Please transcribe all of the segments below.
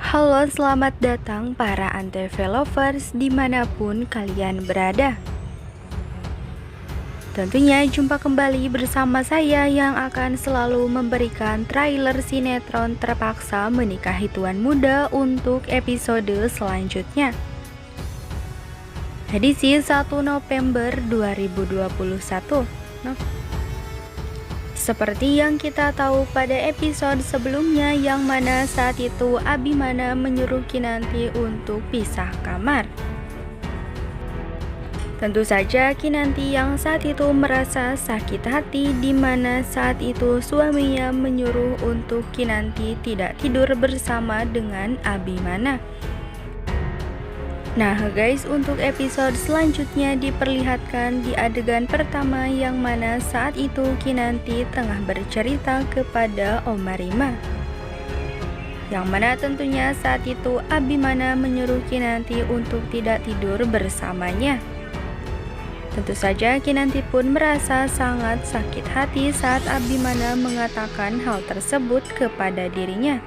Halo, selamat datang para Antv lovers dimanapun kalian berada. Tentunya jumpa kembali bersama saya yang akan selalu memberikan trailer sinetron Terpaksa Menikahi Tuan Muda untuk episode selanjutnya. Edisi 1 November 2021. Seperti yang kita tahu pada episode sebelumnya, yang mana saat itu Abimana menyuruh Kinanti untuk pisah kamar. Tentu saja Kinanti yang saat itu merasa sakit hati, di mana saat itu suaminya menyuruh untuk Kinanti tidak tidur bersama dengan Abimana. Nah guys, untuk episode selanjutnya diperlihatkan di adegan pertama, yang mana saat itu Kinanti tengah bercerita kepada Oma Rima, yang mana tentunya saat itu Abimana menyuruh Kinanti untuk tidak tidur bersamanya. Tentu saja Kinanti pun merasa sangat sakit hati saat Abimana mengatakan hal tersebut kepada dirinya.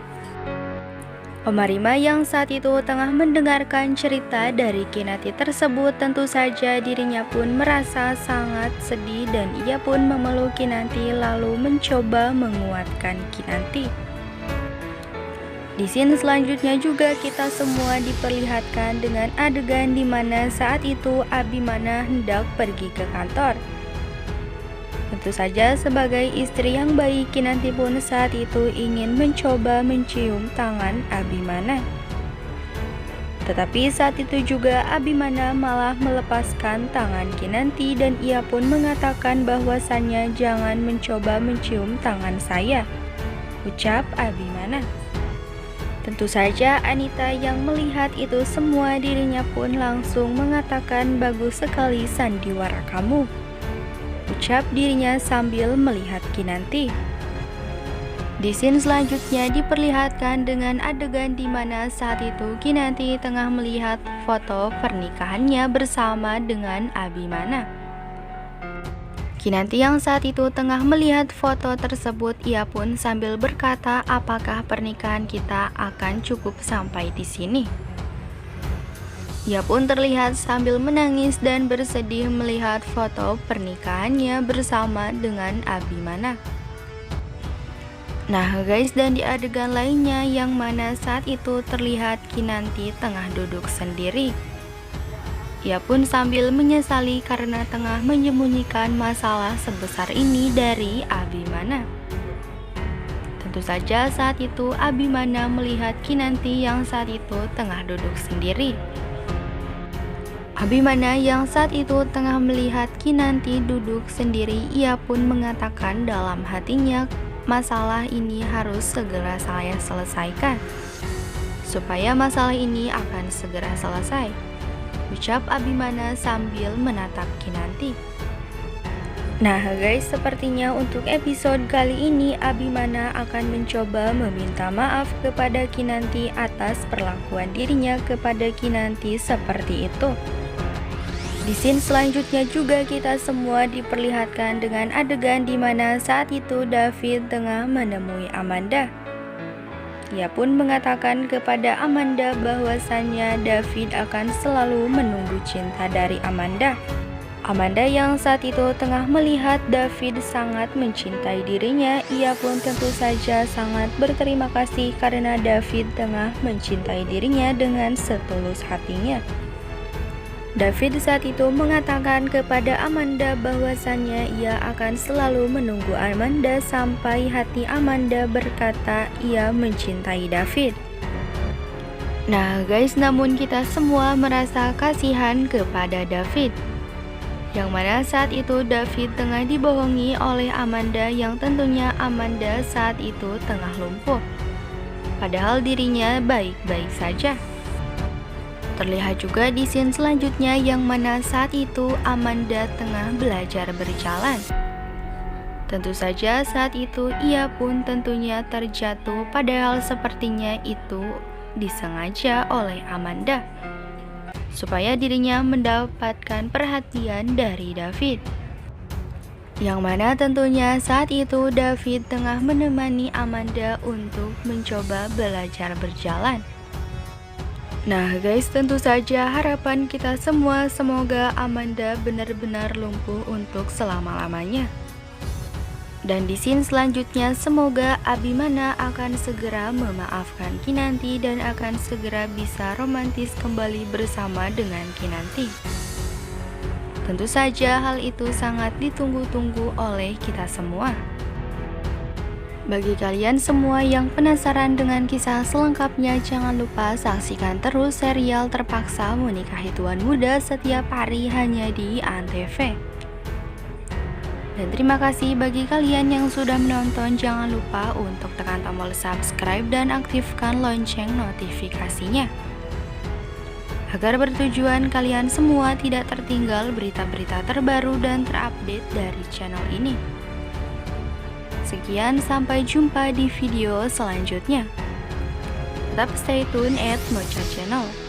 Oma Rima yang saat itu tengah mendengarkan cerita dari Kinanti tersebut, tentu saja dirinya pun merasa sangat sedih dan ia pun memeluk Kinanti lalu mencoba menguatkan Kinanti. Di scene selanjutnya juga kita semua diperlihatkan dengan adegan di mana saat itu Abimana hendak pergi ke kantor. Tentu saja sebagai istri yang baik, Kinanti pun saat itu ingin mencoba mencium tangan Abimana. Tetapi saat itu juga Abimana malah melepaskan tangan Kinanti dan ia pun mengatakan bahwasannya jangan mencoba mencium tangan saya, ucap Abimana. Tentu saja Anita yang melihat itu semua, dirinya pun langsung mengatakan bagus sekali sandiwara kamu, ucap dirinya sambil melihat Kinanti. Di scene selanjutnya diperlihatkan dengan adegan di mana saat itu Kinanti tengah melihat foto pernikahannya bersama dengan Abimana. Kinanti yang saat itu tengah melihat foto tersebut, ia pun sambil berkata, apakah pernikahan kita akan cukup sampai di sini? Ia pun terlihat sambil menangis dan bersedih melihat foto pernikahannya bersama dengan Abimana. Nah guys, dan di adegan lainnya yang mana saat itu terlihat Kinanti tengah duduk sendiri. Ia pun sambil menyesali karena tengah menyembunyikan masalah sebesar ini dari Abimana. Tentu saja saat itu Abimana melihat Kinanti yang saat itu tengah duduk sendiri. Abimana yang saat itu tengah melihat Kinanti duduk sendiri, ia pun mengatakan dalam hatinya, masalah ini harus segera saya selesaikan, supaya masalah ini akan segera selesai, ucap Abimana sambil menatap Kinanti. Nah guys, sepertinya untuk episode kali ini Abimana akan mencoba meminta maaf kepada Kinanti atas perlakuan dirinya kepada Kinanti seperti itu. Di scene selanjutnya juga kita semua diperlihatkan dengan adegan di mana saat itu David tengah menemui Amanda. Ia pun mengatakan kepada Amanda bahwasannya David akan selalu menunggu cinta dari Amanda. Amanda yang saat itu tengah melihat David sangat mencintai dirinya, ia pun tentu saja sangat berterima kasih karena David tengah mencintai dirinya dengan setulus hatinya. David saat itu mengatakan kepada Amanda bahwasannya ia akan selalu menunggu Amanda sampai hati Amanda berkata ia mencintai David. Nah guys, namun kita semua merasa kasihan kepada David, yang mana saat itu David tengah dibohongi oleh Amanda, yang tentunya Amanda saat itu tengah lumpuh, padahal dirinya baik-baik saja. Terlihat juga di scene selanjutnya yang mana saat itu Amanda tengah belajar berjalan. Tentu saja saat itu ia pun tentunya terjatuh, padahal sepertinya itu disengaja oleh Amanda supaya dirinya mendapatkan perhatian dari David. Yang mana tentunya saat itu David tengah menemani Amanda untuk mencoba belajar berjalan. Nah guys, tentu saja harapan kita semua semoga Amanda benar-benar lumpuh untuk selama-lamanya. Dan di scene selanjutnya semoga Abimana akan segera memaafkan Kinanti dan akan segera bisa romantis kembali bersama dengan Kinanti. Tentu saja hal itu sangat ditunggu-tunggu oleh kita semua. Bagi kalian semua yang penasaran dengan kisah selengkapnya, jangan lupa saksikan terus serial Terpaksa Menikahi Tuan Muda setiap hari hanya di ANTV. Dan terima kasih bagi kalian yang sudah menonton, jangan lupa untuk tekan tombol subscribe dan aktifkan lonceng notifikasinya, agar bertujuan kalian semua tidak tertinggal berita-berita terbaru dan terupdate dari channel ini. Sekian, sampai jumpa di video selanjutnya. Tetap stay tune at Mocha Channel.